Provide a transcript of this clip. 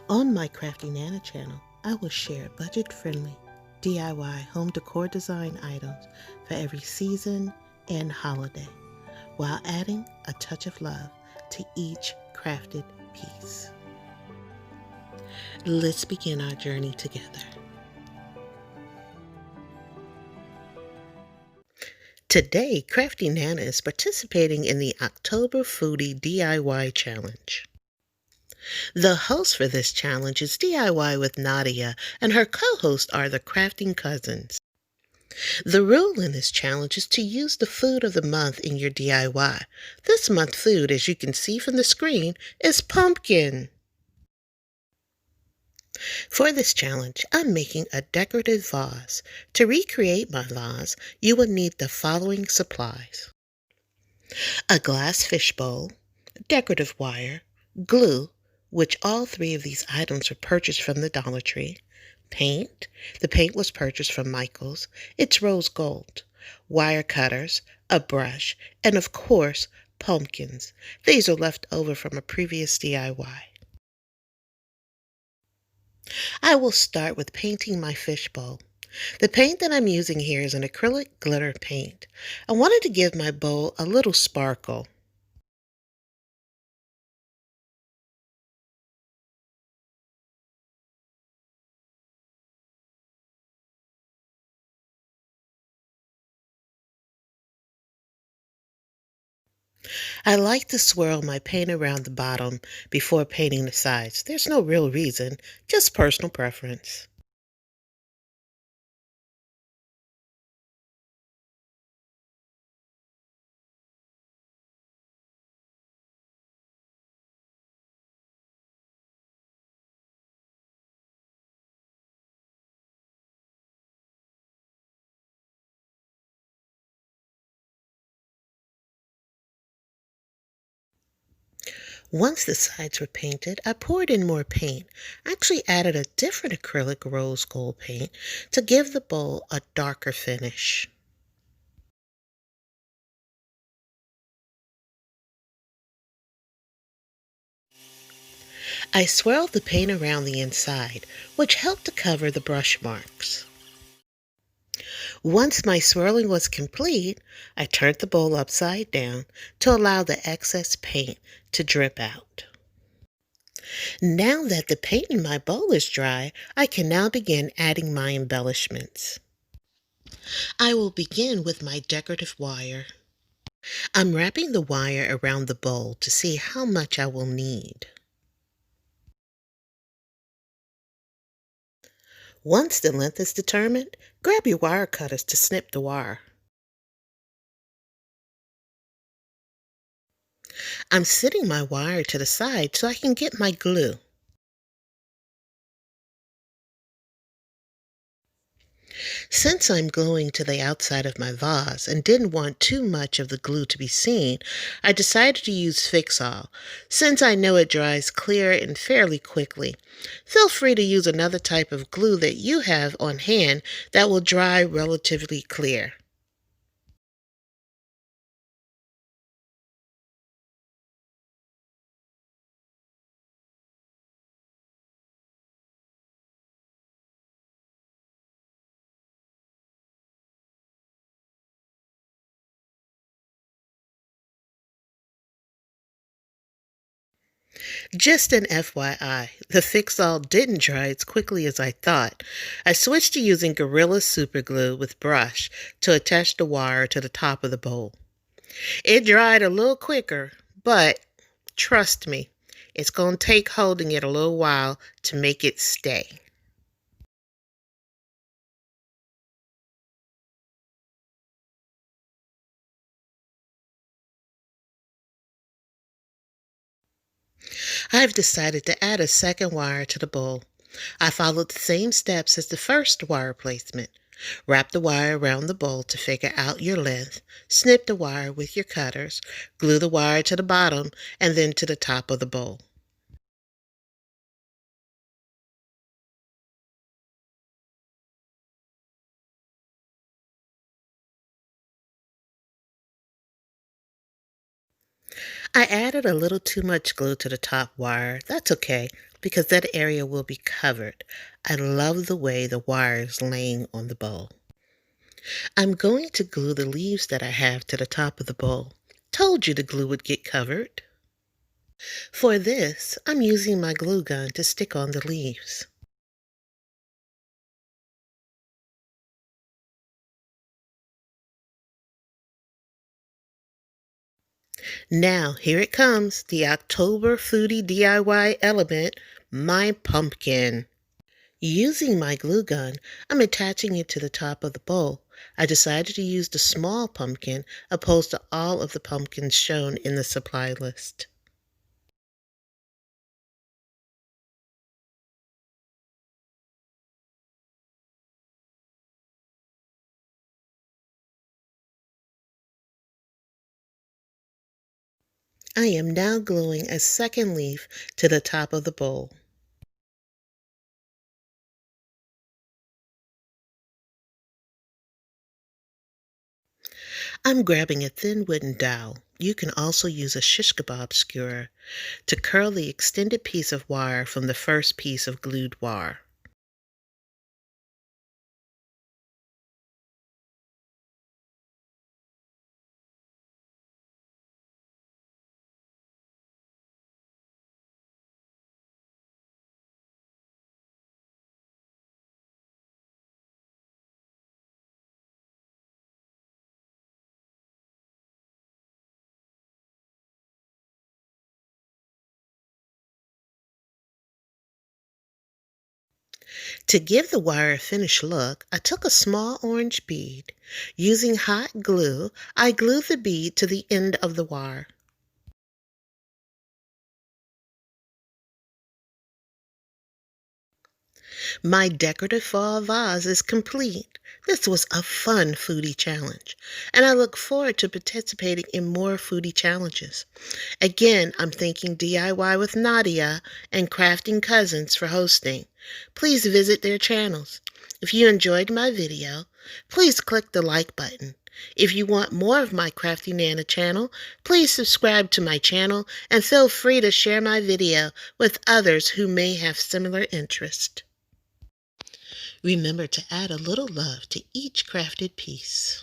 On my Crafty Nana channel, I will share budget-friendly DIY home decor design items for every season and holiday, while adding a touch of love to each crafted piece. Let's begin our journey together. Today, Crafty Nana is participating in the October Foodie DIY Challenge. The host for this challenge is DIY with Nadia, and her co-hosts are the Crafting Cousins. The rule in this challenge is to use the food of the month in your DIY. This month's food, as you can see from the screen, is pumpkin. For this challenge, I'm making a decorative vase. To recreate my vase, you will need the following supplies: a glass fishbowl, decorative wire, glue, which all three of these items were purchased from the Dollar Tree, paint, the paint was purchased from Michael's, it's rose gold, wire cutters, a brush, and of course, pumpkins. These are left over from a previous DIY. I will start with painting my fishbowl. The paint that I'm using here is an acrylic glitter paint. I wanted to give my bowl a little sparkle. I like to swirl my paint around the bottom before painting the sides. There's no real reason, just personal preference. Once the sides were painted, I poured in more paint. I actually added a different acrylic rose gold paint to give the bowl a darker finish. I swirled the paint around the inside, which helped to cover the brush marks. Once my swirling was complete, I turned the bowl upside down to allow the excess paint to drip out. Now that the paint in my bowl is dry, I can now begin adding my embellishments. I will begin with my decorative wire. I'm wrapping the wire around the bowl to see how much I will need. Once the length is determined, grab your wire cutters to snip the wire. I'm setting my wire to the side so I can get my glue. Since I'm gluing to the outside of my vase and didn't want too much of the glue to be seen, I decided to use Fix-All, since I know it dries clear and fairly quickly. Feel free to use another type of glue that you have on hand that will dry relatively clear. Just an FYI, the Fix-All didn't dry as quickly as I thought. I switched to using Gorilla Super Glue with brush to attach the wire to the top of the bowl. It dried a little quicker, but trust me, it's going to take holding it a little while to make it stay. I've decided to add a second wire to the bowl. I followed the same steps as the first wire placement. Wrap the wire around the bowl to figure out your length, snip the wire with your cutters, glue the wire to the bottom and then to the top of the bowl. I added a little too much glue to the top wire. That's okay, because that area will be covered. I love the way the wire is laying on the bowl. I'm going to glue the leaves that I have to the top of the bowl. Told you the glue would get covered. For this, I'm using my glue gun to stick on the leaves. Now, here it comes, the October Foodie DIY element, my pumpkin. Using my glue gun, I'm attaching it to the top of the bowl. I decided to use the small pumpkin opposed to all of the pumpkins shown in the supply list. I am now gluing a second leaf to the top of the bowl. I'm grabbing a thin wooden dowel. You can also use a shish kebab skewer to curl the extended piece of wire from the first piece of glued wire. To give the wire a finished look, I took a small orange bead. Using hot glue, I glued the bead to the end of the wire. My decorative fall vase is complete. This was a fun foodie challenge, and I look forward to participating in more foodie challenges. Again, I'm thanking DIY with Nadia and Crafting Cousins for hosting. Please visit their channels. If you enjoyed my video, please click the like button. If you want more of my Crafty Nana channel, please subscribe to my channel and feel free to share my video with others who may have similar interest. Remember to add a little love to each crafted piece.